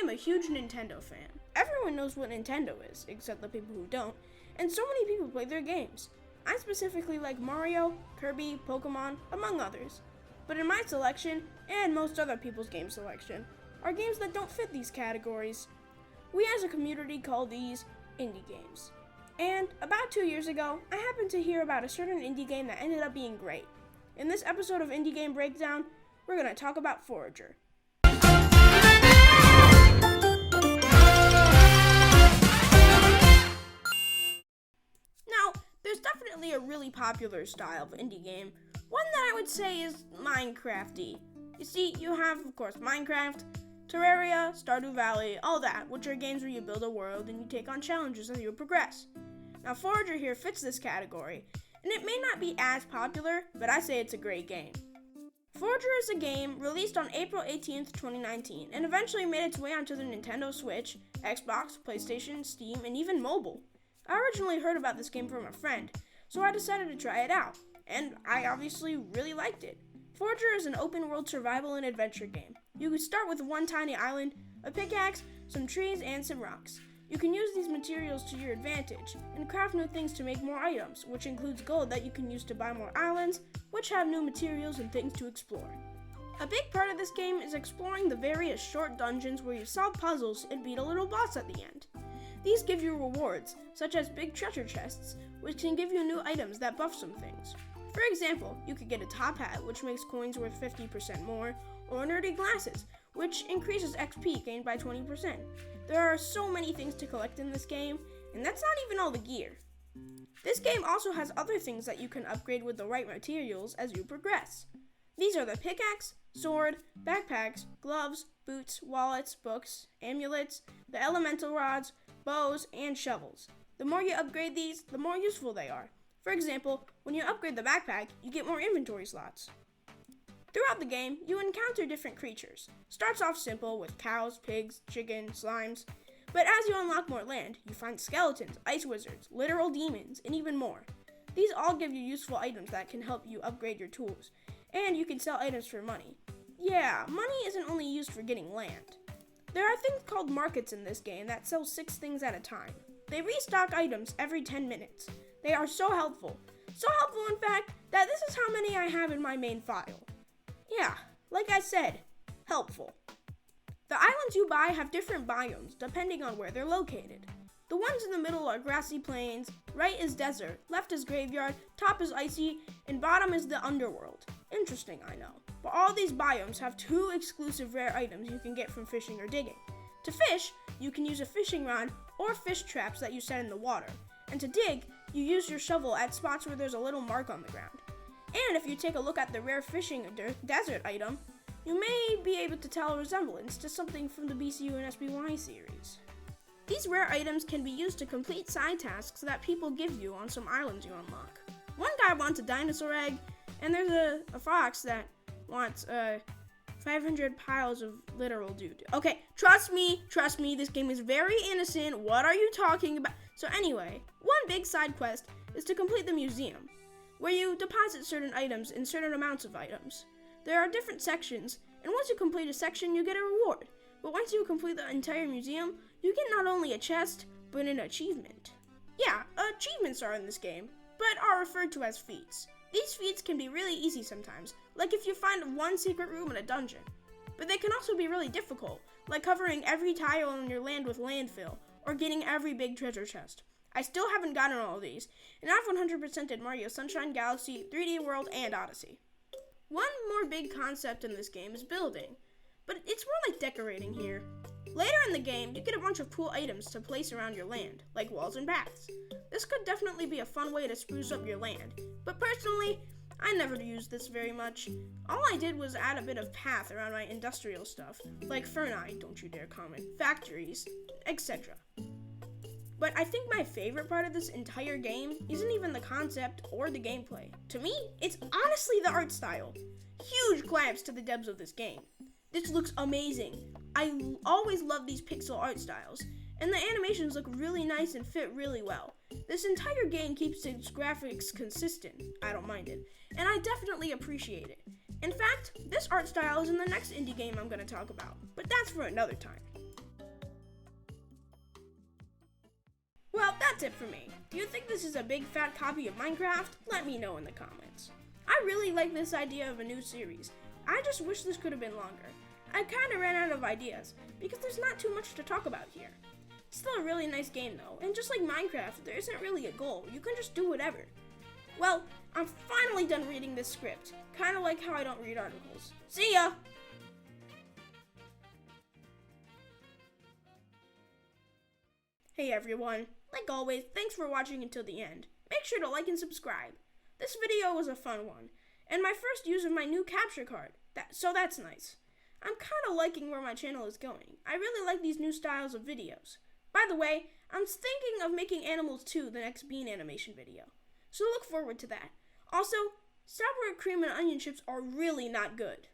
am a huge Nintendo fan. Everyone knows what Nintendo is, except the people who don't, and so many people play their games. I specifically like Mario, Kirby, Pokemon, among others. But in my selection, and most other people's game selection, are games that don't fit these categories. We as a community call these indie games. And about 2 years ago, I happened to hear about a certain indie game that ended up being great. In this episode of Indie Game Breakdown, we're going to talk about Forager. Now, there's definitely a really popular style of indie game, one that I would say is Minecraft-y. You see, you have, of course, Minecraft, Terraria, Stardew Valley, all that, which are games where you build a world and you take on challenges as you progress. Now, Forager here fits this category, and it may not be as popular, but I say it's a great game. Forager is a game released on April 18th, 2019, and eventually made its way onto the Nintendo Switch, Xbox, PlayStation, Steam, and even mobile. I originally heard about this game from a friend, so I decided to try it out, and I obviously really liked it. Forager is an open-world survival and adventure game. You can start with one tiny island, a pickaxe, some trees, and some rocks. You can use these materials to your advantage, and craft new things to make more items, which includes gold that you can use to buy more islands, which have new materials and things to explore. A big part of this game is exploring the various short dungeons where you solve puzzles and beat a little boss at the end. These give you rewards, such as big treasure chests, which can give you new items that buff some things. For example, you could get a top hat, which makes coins worth 50% more, or nerdy glasses, which increases XP gained by 20%. There are so many things to collect in this game, and that's not even all the gear. This game also has other things that you can upgrade with the right materials as you progress. These are the pickaxe, sword, backpacks, gloves, boots, wallets, books, amulets, the elemental rods, bows, and shovels. The more you upgrade these, the more useful they are. For example, when you upgrade the backpack, you get more inventory slots. Throughout the game, you encounter different creatures. Starts off simple with cows, pigs, chicken, slimes, but as you unlock more land, you find skeletons, ice wizards, literal demons, and even more. These all give you useful items that can help you upgrade your tools, and you can sell items for money. Yeah, money isn't only used for getting land. There are things called markets in this game that sell 6 things at a time. They restock items every 10 minutes. They are so helpful. So helpful, in fact, that this is how many I have in my main file. Yeah, like I said, helpful. The islands you buy have different biomes depending on where they're located. The ones in the middle are grassy plains, right is desert, left is graveyard, top is icy, and bottom is the underworld. Interesting, I know. But all these biomes have 2 exclusive rare items you can get from fishing or digging. To fish, you can use a fishing rod or fish traps that you set in the water. And to dig, you use your shovel at spots where there's a little mark on the ground. And if you take a look at the rare fishing desert item, you may be able to tell a resemblance to something from the BCU and SBY series. These rare items can be used to complete side tasks that people give you on some islands you unlock. One guy wants a dinosaur egg, and there's a fox that wants 500 piles of literal dude. Okay, trust me, this game is very innocent. What are you talking about? So anyway, one big side quest is to complete the museum, where you deposit certain items in certain amounts of items. There are different sections, and once you complete a section, you get a reward. But once you complete the entire museum, you get not only a chest, but an achievement. Yeah, achievements are in this game, but are referred to as feats. These feats can be really easy sometimes, like if you find one secret room in a dungeon. But they can also be really difficult, like covering every tile on your land with landfill, or getting every big treasure chest. I still haven't gotten all of these, and I've 100%ed Mario Sunshine, Galaxy, 3D World, and Odyssey. One more big concept in this game is building, but it's more like decorating here. Later in the game, you get a bunch of cool items to place around your land, like walls and paths. This could definitely be a fun way to spruce up your land, but personally, I never used this very much. All I did was add a bit of path around my industrial stuff, like Ferni, don't you dare comment, factories, etc. But I think my favorite part of this entire game isn't even the concept or the gameplay. To me, it's honestly the art style. Huge claps to the devs of this game. This looks amazing. I always love these pixel art styles, and the animations look really nice and fit really well. This entire game keeps its graphics consistent. I don't mind it, and I definitely appreciate it. In fact, this art style is in the next indie game I'm going to talk about, but that's for another time. That's it for me. Do you think this is a big fat copy of Minecraft? Let me know in the comments. I really like this idea of a new series. I just wish this could have been longer. I kind of ran out of ideas because there's not too much to talk about here. It's still a really nice game though, and just like Minecraft, there isn't really a goal. You can just do whatever. Well, I'm finally done reading this script. Kind of like how I don't read articles. See ya! Hey everyone, like always, thanks for watching until the end. Make sure to like and subscribe. This video was a fun one, and my first use of my new capture card, so that's nice. I'm kind of liking where my channel is going. I really like these new styles of videos. By the way, I'm thinking of making Animals 2 the next bean animation video, so look forward to that. Also, sour cream and onion chips are really not good.